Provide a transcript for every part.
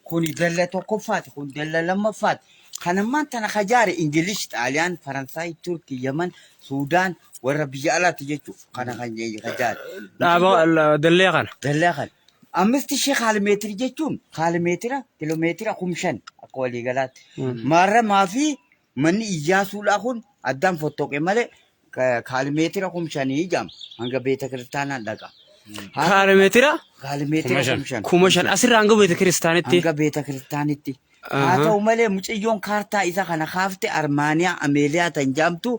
كوني دلة توقفات كون دلة لما فات كان ما أنت خجاري إنجليش طاليان فرنساي تركي يمن سودان وربيع لا تجيتو كان خجاري دليغان دلة أمست شيء خالمتر جيتون خالمتر كيلومتر خمسين أقولي قالت مرة ما في من إجازة لأخون أدم فوتوك إمالي خالمتر خمسين يجام عنك بيت كريستانا دكا خالمتر خمسين كومشان أسر عنك بيت كريستانتي عنك بيت كريستانتي هذا ومالي متجيون كارتا إذا كان خافت أرمانيا أميليا تنجامتو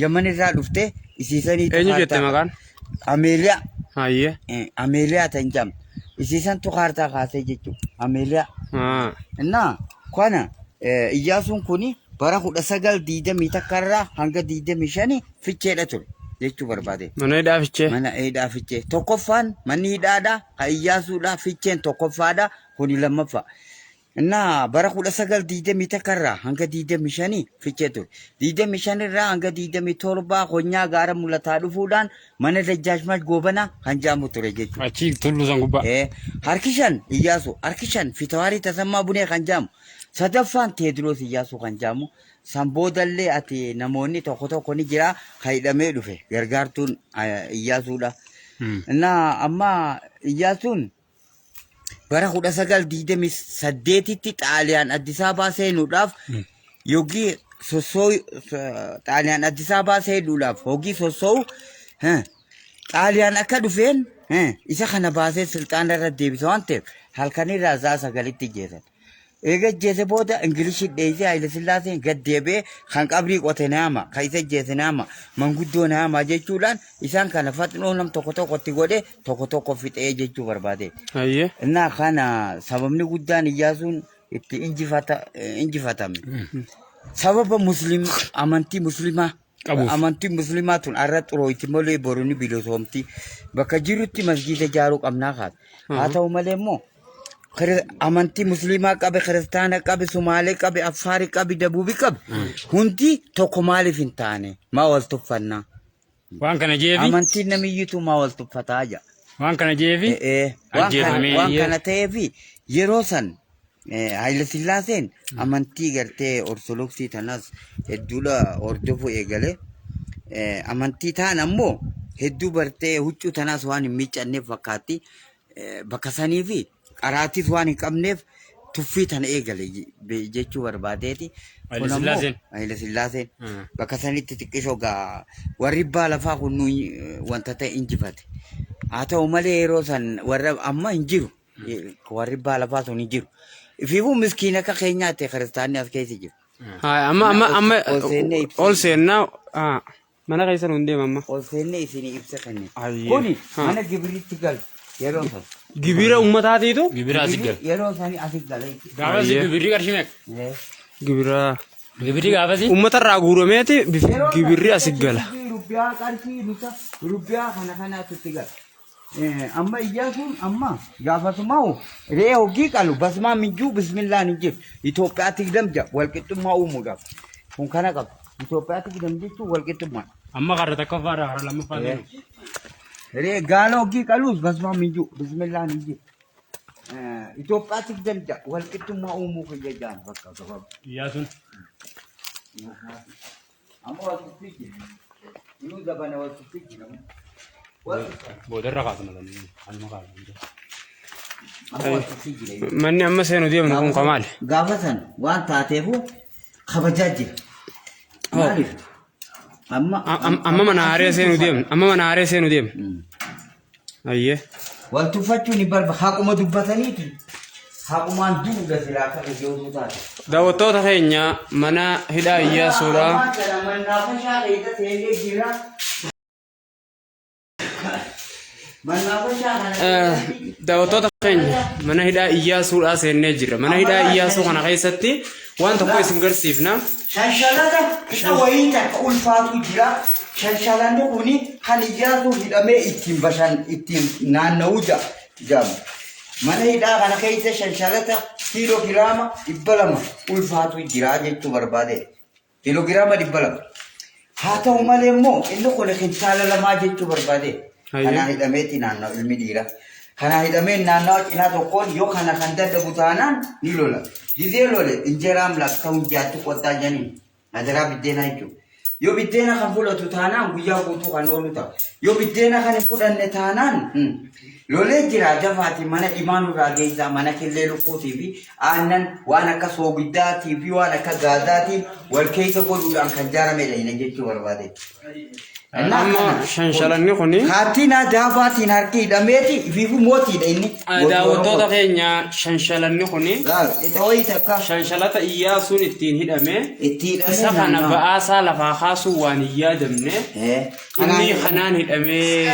يمن الرادفته إسيساني أين جت مكان أميليا هاي أميليا تنجام إسيسان تكارتا خاسة جتو أميليا نا كوانا إياسون كوني برا خود سجل ديدا ميتا كرر هنگا ديدا مشاني في تشيلاتور جتو بربادي من إيدا في تشي من إيدا في تشي توقفان من إيدا إياسو لا في تشين توقفادا كوني لما فا na bara kudha sagal diidamii takarraa hanga diidamii shanii ficheetu diidamii shanirraa hanga diidamii torbaa konyaa gaara mul'ataa dhufuudhaan mana dajjaajmaach goobanaa kan jaamu ture jechuudha. Achi tullu san gubbaa. Harki shan Iyyaasu harki shan Fitawaarii Tasammaa Bunee kan jaamu sadaffaan Teediroos Iyyaasu kan jaamu san boodallee ati namoonni tokko tokko ni jira kan hidhamee dhufe gargaartuun Iyyaasuudha. Na amma Iyyaasuun bara kudha sagal diidamii saddeetitti xaaliyaan Addis Ababaa seenuudhaaf yogii sossoo xaaliyaan Addis Ababaa seenuudhaaf hogii sossoo xaaliyaan akka dhufeen isa kana baasee silxaana irra deebise waan ta'eef halkanirraa zaa sagalitti jeesan. Eega jeese booda Ingilishi dheeyisee Haayile Sillaaseen gad deebee kan qabrii qote naama kan isa jeese naama manguddoo naama jechuudhaan isaan kana faxinoo nam tokko tokkotti godhe tokko tokko fixee jechuu barbaade. Innaa kana sababni guddaan Iyyaasuun itti injifatame. Sababa amantii muslimaa amantii muslimaa tun arra xurooyti malee boronni bilosoomti bakka jirutti masjiida ijaaruu qabnaa kaata. Haa ta'u malee immoo amantii muslimaa qabe kiristaana qabe Somaalee qabe Affaari qabe Dabuubii qabe hundi tokko maaliif hin taane maa wal tuffannaa. Waan kana jeefi amantiin namiyyitu maa wal tuffataa jira. Waan kana jeefi waan kana ta'eefi yeroo san Haayile Sillaaseen amantii gartee ortodoksii tanas hedduudha hordofuu eegale amantii ta'an ammoo hedduu bartee huccuu tanas waan hin miiccanneef fakkaatti bakka sanii fi qaraatis waan hin qabneef tuffii tana eegale jechuu barbaadeeti. Haayile Sillaaseen bakka sanitti xiqqishoo gaa warri abbaa lafaa kun wanta ta'e injifate. Haa ta'u malee yeroo san warra amma hin jiru warri abbaa lafaa sun hin jiru. Ifiifuu miskiina akka keenyaatti kiristaanni as keessa jiru. Amma ol seennaa mana keessa nuun deema amma. Ol seennee isinii ibsa kenne. Kuni mana gibiritti galu yeroo san. Gibira uummataatiitu? Gibira asii gala. Yeroo isaanii asii gala. Gaafas gibirri qarshii meeqa? Gibira. Gibirri gaafasi? Uummatarraa guurameeti gibirri asii gala. Rubbiyaa qarshii nuta rubbiyaa kana asitti gala. Amma Iyyaasuun amma gaafasumaa re'ee hogii qalu basmaa minjuu bismillaan hin jiru Itoophiyaatti gidamja walqixxummaa uumuudhaaf kun kana qabu Itoophiyaatti gidam jechuun walqixxummaa. Amma karra tokkoffaadha karra lammaffaa. Re'ee gaala hogii qalus basmaa minjuu bismillaan hin jiru Itoophiyaatti gidamja walqixxummaa uumuu fayyadaan bakka gabaabaa. Iyyaasuun. Amma walqixxii jira. Inuu dabana walqixxii jira. Boodarra kaasuma kanuma kaasuma. Manni amma seenu deemnu kun qamaali. Gaafa san waan taateefu kabajaa jira. Maaliif? Amma mana haaree seenu deemnu. Amma mana haaree seenu deemnu. Ayyee. Wal tuffachuun ni barba haquma dubbataniiti. Haqumaan duudha silaa akka ijoollee taate. Daawwattoota keenya mana hidhaa Iyyaasuudha. Mannaafashaa dheeda seenee jira. Daawwattoota keenya mana hidhaa Iyyaasuudhaa seennee jirra. Mana hidhaa Iyyaasuu kana keessatti waan tokko isin garsiifna. Shanshalata isa wayii takka ulfaatu jira. Shanshalanni kuni kan Iyyaasuu hidhamee ittiin naanna'uu jaamu. Mana hidhaa kana keessa shanshalata kiiloogiraama 200 ulfaatu jira jechuu barbaade. Kiiloogiraama 200. Haa ta'u malee immoo inni kun kintaala 2 jechuu barbaade. Kanaan hidhameetti naanna'u ilmi dhiira. Kana hidhameen naannawaa cinaa tokkoon yoo kana kan dadhabu taanaan ni lola. Gizee lole injeeraam lakkaa'uun jaatti qottaa janiin nadaraa biddeenaa jechuudha. Yoo biddeena kan fudhatu taanaan guyyaa guutuu kan oolu ta'a. Yoo biddeena kan hin fudhanne taanaan lolee jira dafaati mana imaanuu raageessaa mana killee lukkuutii fi aannan waan akka soogidaatii fi waan akka gaazaatiin wal keessa godhuudhaan kan jaaramedha inni jechuu barbaade. Amma shanshalanni kuni Haatiin daafaatiin harki hidhameeti fiifu mootiidha inni. daawwattoota keenya shanshalanni kuni Itti wayii takka. shanshalata Iyyaasuun ittiin hidhame Itti hidhamee isa kana ba'aasaa lafaa kaasuu waan hin yaadamne inni kanaan hidhamee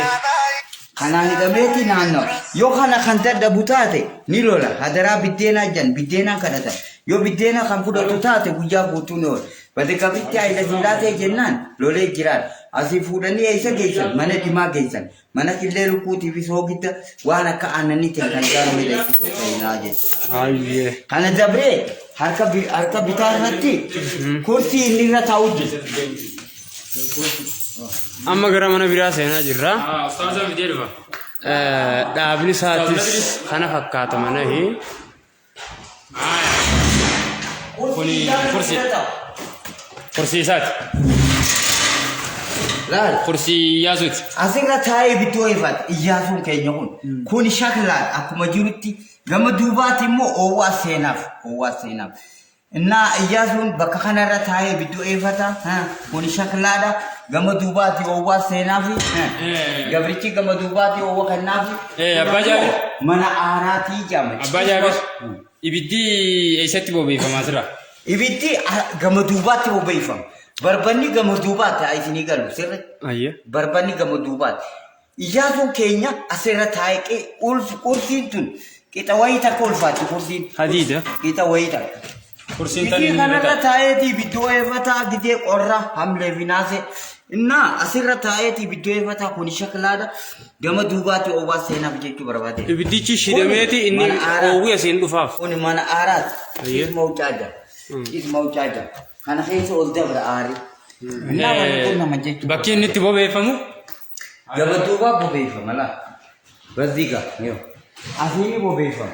Kanaan hidhameeti naannoo. Yoo kana kan dadhabu taate ni lola. Hadaraa biddeenaa jan biddeenaa kadhata. Yoo biddeena kan fudhatu taate guyyaa guutuu ni oola. Batika bitti ayila silaatee jennaan lolee jiraan. Asii fuudhanii eessa geessan? Mana dimaa geessan. Mana killee lukkuutii fi soogidda waan akka aannaniitti kan jaaramedha jechuudha. Ayyee. Kana dabree harka bitaa irratti kursii inni irra taa'u jira. Amma gara mana biraa seenaa jirra. Ustaaza bidee dhufa. Dhaabni isaatis kana fakkaata manahi. Kuni kursi isaati. Laal. Kursi Iyyaasuuti. Asirra taa'ee biddoo ifata Iyyaasuun keenya kun. Kun shaklaan akkuma jirutti gama duubaatti immoo oowwaa seenaaf. Innaa Iyyaasuun bakka kanarra taa'ee biddoo ifata. Kun shaklaadha. Gama duubaatti oowwaa seenaafi. Gabrichi gama duubaatti oowwaa kannaafi. Abbaa Jaabir. Mana aaraatii jaamati. Abbaa Jaabir. Ibiddi eessatti bobeeffama asirra? Ibiddi gama duubaatti bobeeffama. Barbanni gama duubaatti isinii galu sirri. Ayyee. Barbanni gama duubaatti. Iyyaasuun keenya asirra taa'ee kursiin tun qixa wayii takka ulfaatti kursiin. Hadiida. Qixa wayii takka. Kursiin tan inni kanarra taa'eetii biddoo eeffataa gitee qorra hamlee finaase. Innaa asirra taa'eetii biddoo eeffataa kun shaklaadha. Gama duubaatti oowwaa seenaaf jechuu barbaade. Ibiddichi shidhameeti inni oowwii asiin dhufaaf. Kun mana aaraati. Ayyee. Isma ucaaja. Isma ucaaja. Kana keessa ol dabra aari. Innaa wanni kun nama jechuu. bakki inni itti bobeeffamu? Gama duubaa bobeeffama laa. Bazziga. Asiin bobeeffama.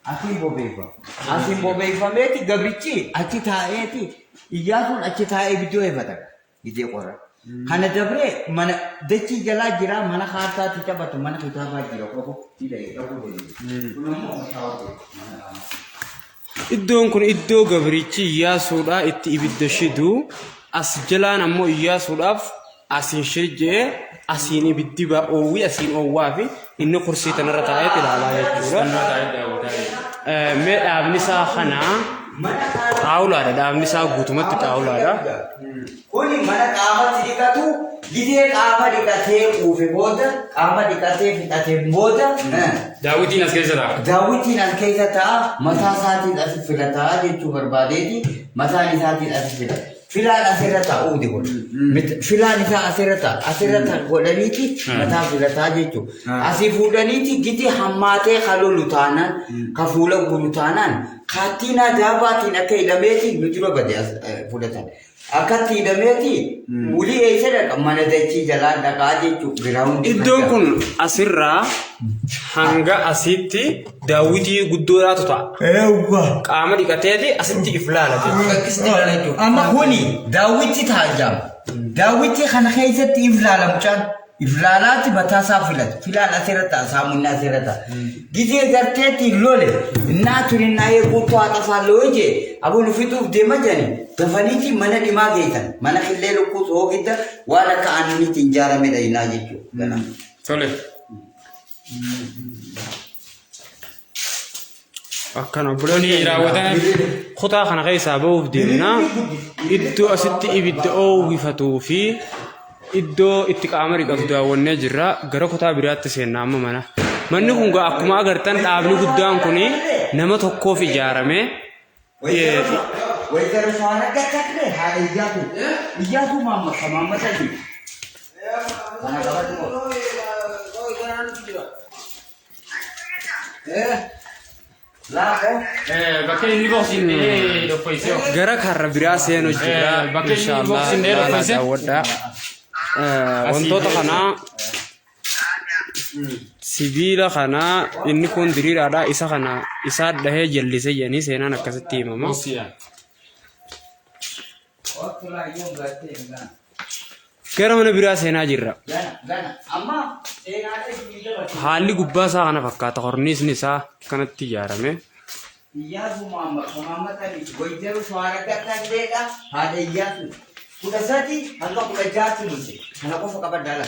Asiin bobeeffama. Asiin bobeeffameeti gabrichi achi taa'eeti. Iyyaasuun achi taa'ee biddoo eeffata. Gitee qorra. Kana dabree mana dachii jalaa jira mana kaartaatti taphatu mana kitaabaa jira qofa. Iddoon kun iddoo gabrichi Iyyaasuudhaa itti ibidda shidu as jalaan ammoo Iyyaasuudhaaf asiin shirjee asiin ibiddi oowwii asiin oowwaa fi inni kursii tanarra taa'ee ilaalaa jechuudha. Mee dhaabni isaa kanaa xaawulaadha. Dhaabni isaa guutumatti xaawulaadha. Kuni mana qaamatti dhiqatu gitee qaama dhiqatee quufe booda qaama dhiqatee fixatee booda Daawwitiin as keessa ta'a. daawwitiin as keessa ta'a mataa isaatiin as filataa jechuu barbaadeeti mataan isaatiin as filata. Filaan asirra taa'uu di kun. Filaan isaa asirra ta'a godhaniiti mataa filataa jechuudha. Asii fuudhaniiti giti hammaatee kalolu taanaan ka fuula gulu taanaan kaattiinaa daabaatiin akka hidhameeti nu dura bade fudhatan. Akkatti hidhameeti ulii eessa dhaqa mana dachii jalaa dhaqaa jechuudha. Giraawundi. Iddoon kun asirraa hanga asitti daawwitii guddoodhaatu ta'a. Qaama dhiqateeti asitti iflaala jechuudha. Amma kuni daawwitti taa'ajaam. Daawwitti kana keessatti iflaala mucaan. Iflaalaatti mataa isaa filata. Filaan asirra ta'a saamunni asirra ta'a. Gitee garteetti lole innaa turinnaa eeguutu haadha faalloo jee abulu fixuuf deema jani dafaniiti mana dhimaa geessan mana killee lukkuu soogidda waan akka aannaniitti hin jaaramedha innaa jechuudha. Tole. akkana bulanii raawwatan kutaa kana keessaa ba'uuf deemna iddoo asitti ibidda oowwifatuu fi iddoo itti qaama dhiqatu daawwannee jirra gara kutaa biraatti seennaa amma mana manni kun akkuma agartan dhaabni guddaan kun nama tokkoof ijaarame Waitara sana kacakre hari ijatu mama sama tadi. Mana kabar tu? Bakka inni boqsin dhokkoisee. gara karra biraa seenu jirra inshallah daawwadhaa wantoota kanaa sibiila kana inni kun diriiraadha isa kana isaa dhahee jallise jedhanii seenaan akkasitti himama. Gara mana biraa seenaa jirra. Haalli gubbaa isaa kana fakkaata korniisni isaa kanatti ijaarame. Iyyasu Muhammad Ali Goyteru Shawara Gattaadha haadha Iyyasu kudha sadi hanga kudha jaatti bulche kana qofa qabaddaala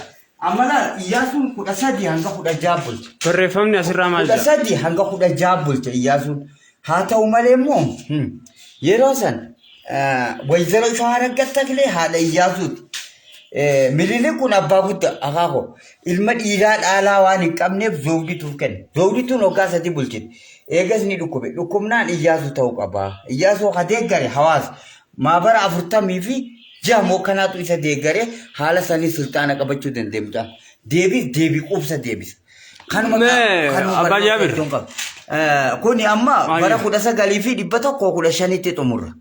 amala Iyyasuun kudha sadi hanga kudha jaa bulche barreeffamni asirraa maal kudha sadi hanga kudha jaa bulche Iyyasuun haa ta'u malee immoo yeroo san Goyteru Shawara Gattaadha haadha Iyyasuuti milili kun abbaa guddaa akaako ilma dhiiraa dhaalaa waan hin qabneef zoogdituuf kenne zoogdituun hoggaa sadi bulchite eegas ni dhukkube dhukkubnaan Iyyasu ta'uu qaba Iyyasu ka deeggare hawaasa maabara 40 fi jamoo kanaatu isa deeggare haala sanii sultaana qabachuu dandeemta deebii qubsa deebisa kanuma abbaa Jaabir kuni amma bara 1915 tti xumurra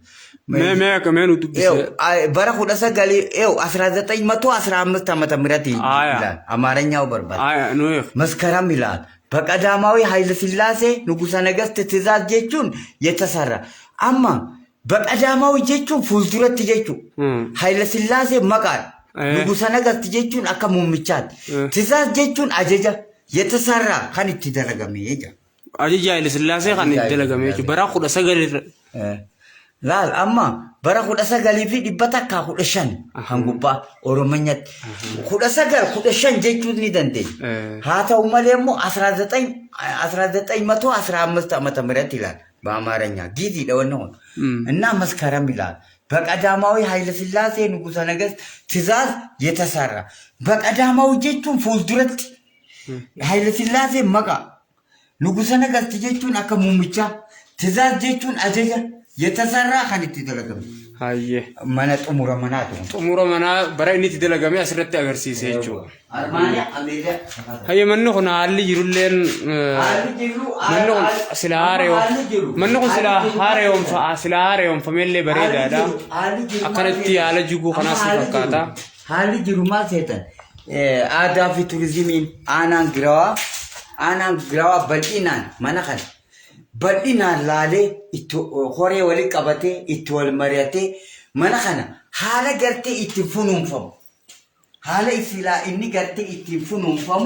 Kamenu dubbise bara 1915 ዓመተ ምህረት ይላል አማርኛው በርባል መስከረም ይላል በቀዳማዊ ኃይለ ሥላሴ ንጉሠ ነገሥት ትእዛዝ ጀቹን የተሰራ አማ በቀዳማዊ ጀቹን ፉልዱረት ጀቹ ኃይለ ሥላሴ መቃል ንጉሠ ነገሥት ጀቹን አከሙምቻት ትእዛዝ ጀቹን አጀጀ የተሰራ ካን ይተደረገም ይጃ አጀጀ ኃይለ ሥላሴ ካን ይተደረገም ይጃ በራ ኹደ ሰገል laal amma bara 1915 hangubba oromanyat 1915 jechuun ni dandeenya haa ta'u malee immoo 1915 ዓመተ ምህረት ይላል በአማርኛ ጊዜ ደወነው እና መስከረም ይላል በቀዳማዊ ኃይለ ሥላሴ ንጉሠ ነገሥት ትእዛዝ የተሰራ በቀዳማዊ ጀቹን ፉልዱረት ኃይለ ሥላሴ መቃ ንጉሠ ነገሥት ጀቹን አከሙምቻ ትእዛዝ ጀቹን አጀጀ የተሰራ ካንት ይደለገም አየ ማነ ጥሙረ መናቱ ጥሙረ መና በራ እንት ይደለገም ያስረተ አገርሲሴቹ አርማኒያ አሜዳ አየ መን ሆነ አል ይሩለን መን ሆነ ስላሬው መን ሆነ ስላሬው ፈሜሌ በሬዳዳ አከነቲ አለጅጉ ከናስ ፈካታ ሀል ጅሩማ ሴተን አዳ ፊ ቱሪዝሚን አናን ግራዋ በልኢናን ማናኸን بدina lale itu hore wali kabate itu wal mariate mana kana hala garte itu funum fam hala isila ini garte itu funum fam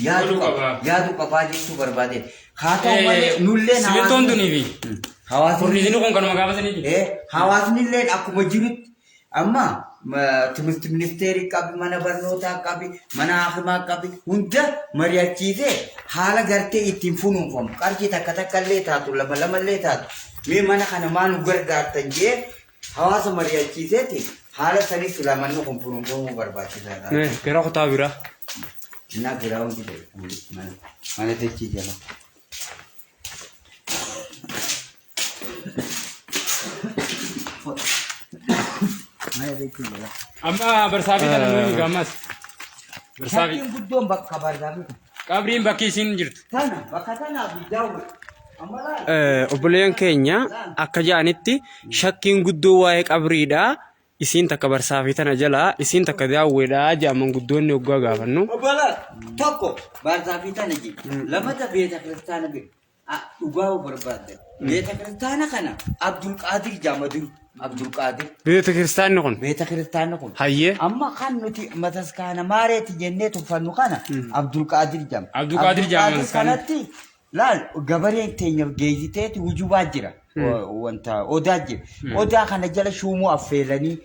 yadu kabaji su barbade khata male nulle na sibeton dunivi hawas furnizinu kon kana magabase ni hawas nille aku majurut amma ትምህርት ሚኒስቴር ቀብ ማነ በርኖታ ቀብ ማነ አፍማ ቀብ ሁንደ መሪያቺዜ ሐለ ገርቴ ኢቲንፉኑ ቆም ቀርጂ ተከተከለ ታቱ ለመለመለ ታቱ ሜ ማነ ከነ ማኑ ገርጋርተንጂ ሐዋስ መሪያቺዜ ቲ ሐለ ሰኒ ስለማኑ ቆምፉኑ ቆም በርባቺ ዛጋ ገራው ታቢራ እና ገራው እንጂ ማነ ተቺ ጀላ amma barsafi tananu gamas barsafi guddon bakka barzafi qabrin bakki isin jirtu tana bakka tana bidawu obboleen keenya akka jaanitti shakkiin guddoo waa'ee qabriidha isiin takka barsaafii tana jala isiin takka daawweedha jaaman guddoonni waggaa gaafannu obbola tokko barsaafii tana ji lamata beeta kiristaana bi dhugaa barbaadde beeta kiristaana kana Abdul Qadir jaamadu Abdul Qadir beeta kiristaanni kun beeta kiristaana kun hayyee amma kan nuti mataskaana maareeti jennee tuffannu kana Abdul Qadir jaam Abdul Qadir jaam kanatti laal gabareen teenya geejiteeti wujubaa jira wanta odaa jira odaa kana jala shuumuu affeelanii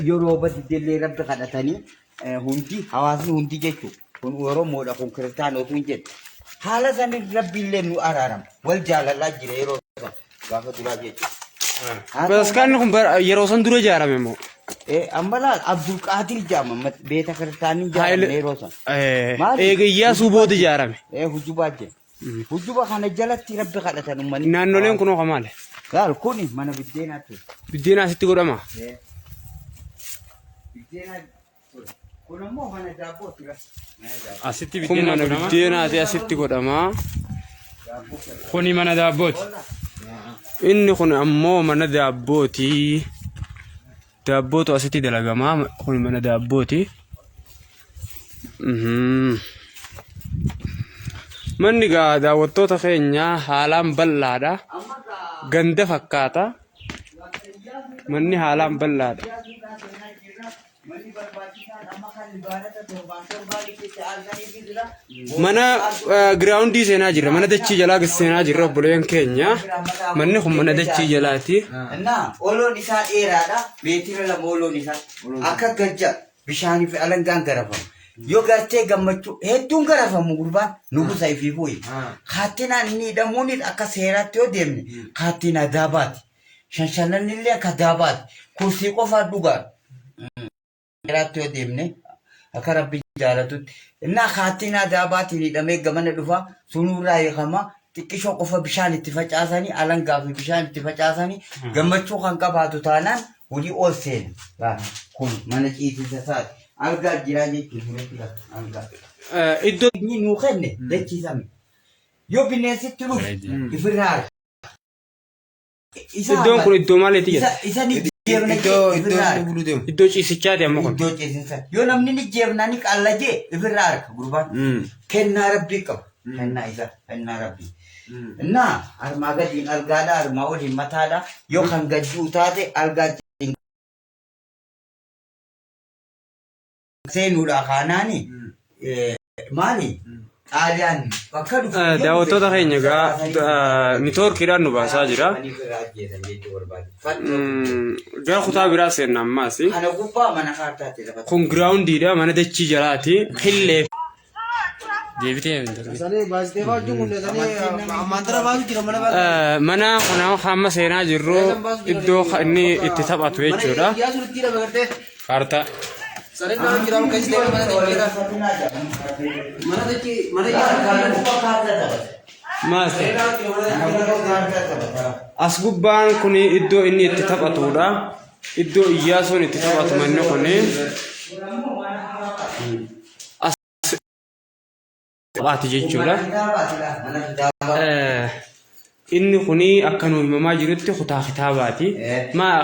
yeroo badillee rabbi kadhatanii hundi hawaasni hundi jechuudha kun Oromoodha kun kiristaanota hin jedhu haala sanii rabbiillee nu araaram wal jaalalaa jira yeroo gaafa duraa jechuudha. Baskaan kun yeroo san dura ijaarame moo ambala Abdul Qadir jaama beeta kiristaanii jaama yeroo san eega Iyyaasuu booda ijaarame hujubaa jira hujuba kana jalatti rabbi kadhatan ummani naannoleen kunoo kamaale gaal kuni mana biddeenaatti biddeena asitti godhama biddeena kun ammoo mana daabbooti asitti kun mana biddeenaati asitti godhama kuni mana daabbooti inni kun ammoo mana daabbooti daabbootu asitti dalagamaa kun mana daabbooti Manni gaa daawwattoota keenya haalaan bal'aadha. Ganda fakkaata. Manni haalaan bal'aadha. Mana giraawundii seenaa jirra. Mana dachii jalaa seenaa jirra obboleeyyan keenya. Manni kun mana dachii jalaati. Oloon isaa dheeraadha. Meetira lama oloon isaa. Akka gajja bishaanii fi alangaan garafamu. Yoo gartee gammachuu hedduun garafamu gurbaan nugusa ifii bu'i. Kaattinaan inni hidhamuun akka seeraatti yoo deemne kaattiin adaabaati. Shanshanannillee akka adaabaati. Kursii qofaa dhugaan. Seeraatti yoo deemne akka rabbi jaalatutti. Innaa kaattiin adaabaatti hidhamee gamana dhufa sunurraa eekama. Xiqqishoo qofa bishaan itti facaasanii alangaa fi bishaan itti facaasanii gammachuu kan qabaatu taanaan walii ol seena. Kun mana ciisiisa isaati. Algaa jiraa jechuun algaa. Iddoo inni nuu kenne dachiisame. Yoo bineensitti dhufu ifirraa. iddoon kun iddoo maaliiti jedha? Isa ni jeebna Iddoo ciisichaati amma kun. iddoo ciisicha. Yoo namni ni jeebna ni qallajee ifirraa harka gurbaan. Kennaa rabbii qaba. Kennaa isa kennaa rabbii. Naa armaa gadiin algaadha armaa oliin mataadha. Yoo kan gadduu taate algaa seenuudha kaanaani maali xaaliyaan bakka dhufu daawwattoota keenya gaa niitoorkiidhaan nu baasaa jira. Gara kutaa biraa seenna ammaas. Kana gubbaa mana kaartaatti lafa. Kun giraawundiidha mana dachii jalaati. Hillee mana kana hamma seenaa jirru iddoo inni itti taphatu jechuudha. Kaartaa. As gubbaan kun iddoo inni itti taphatudha. Iddoo Iyyaasuun itti taphatu manni kun. Taphati jechuudha. Inni kuni akka nu himamaa jirutti kutaa kitaabaati.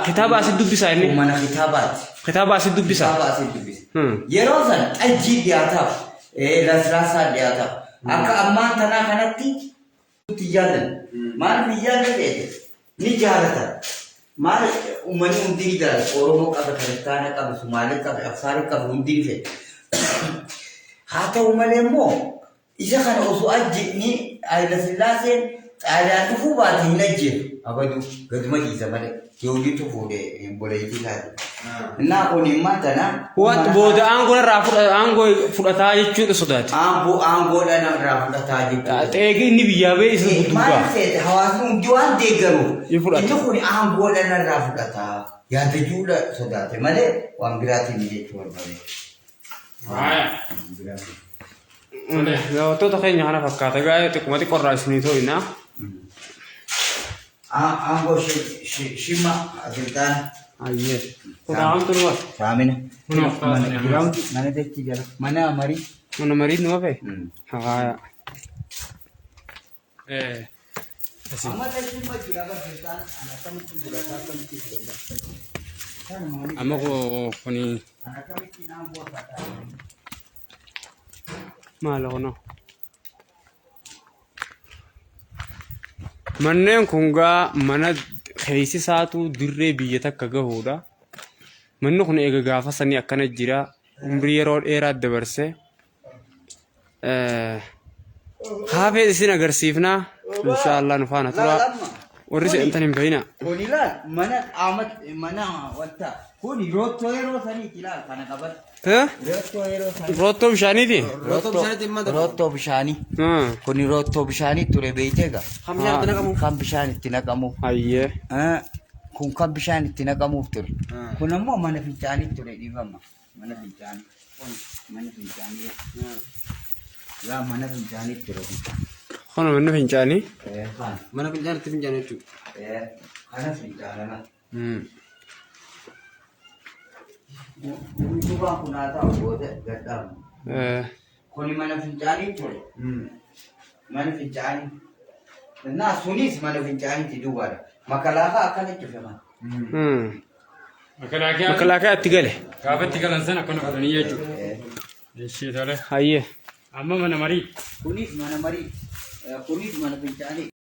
Kitaaba asii dubbisaa inni? Mana kitaabaati. Kitaaba asii dubbisaa? Kitaaba asii dubbisa. Yeroo san xajjii dhiyaataaf lasraasaa dhiyaataaf akka ammaan tanaa kanatti itti jaallan. Maal biyyaan ta'e ni jaalatan. Maal uummanni hundi ni jaalata. Oromoo qaba, Kiristaana qaba, Sumaalee qaba, Affaar qaba hundi ni fedha. Haa ta'u malee immoo isa kana osoo ajjeefni Hayila Sillaaseen xaaliyaan dhufuu baate hin ajjeefu. Abaduu gaduma dhiisa malee yookiitu fuudhee boleetii taate. Innaa kun himmaa tanaa. Booda aangoo fudhataa jechuudha sodaate. Aangoodhaan irraa fudhataa jechuudha. Xeegii inni biyyaa ba'e isa guddaa. Maal ta'e hawaasni hundi waan deeggaruuf. Inni kun aangoodhaan irraa fudhataa. Yaada juudha sodaate malee waan biraatiin jechuu barbaade. Daawwattoota keenya kana fakkaata gaa'ee xiqquma xiqqoorraa isinii ta'inaa. Aangoo shima sultaan. Ayyee. Kutaamtu nu waati. Saamina. Mana dachii jala. Mana marii. Mana marii nu wafe? Haa. Amma kuni. Maal kono? Manneen kun gaa mana keessi isaatu dirree biyya takka gahuudha. Manni kun eega gaafa sanii akkana jira. Umrii yeroo dheeraa dabarse. Haafee isin agarsiifnaa. Inshaallah nu faana tura. Warri seentan hin bahina. Kun ilaal mana wanta kun rootoo yeroo sanii ilaal kana qaban. Rootoo bishaaniiti? Rootoo bishaanii. Kun rootoo bishaanii ture beekteega. Kan bishaan itti naqamu. Ayyee. Kun kan bishaan itti naqamuuf ture. Kun ammoo mana fincaanii ture dhiifama. Mana fincaanii. Mana fincaanii. Yaa mana fincaanii ture. Kana mana fincaanii? Mana fincaanitti fincaanii jechuudha. Kana fincaanana. Utubaan kun haa ta'u booda gadhaamu. Kuni mana fincaanii ture. Mana fincaanii. Naa sunis mana fincaaniitti duubaadha. Makalaakaa akkana cufama. Makalaakaa itti gale. Gaafa itti galan sana akkana godhanii jechuudha. Ishee tole. Ayyee. Amma mana marii. kunis mana marii, kunis mana fincaanii.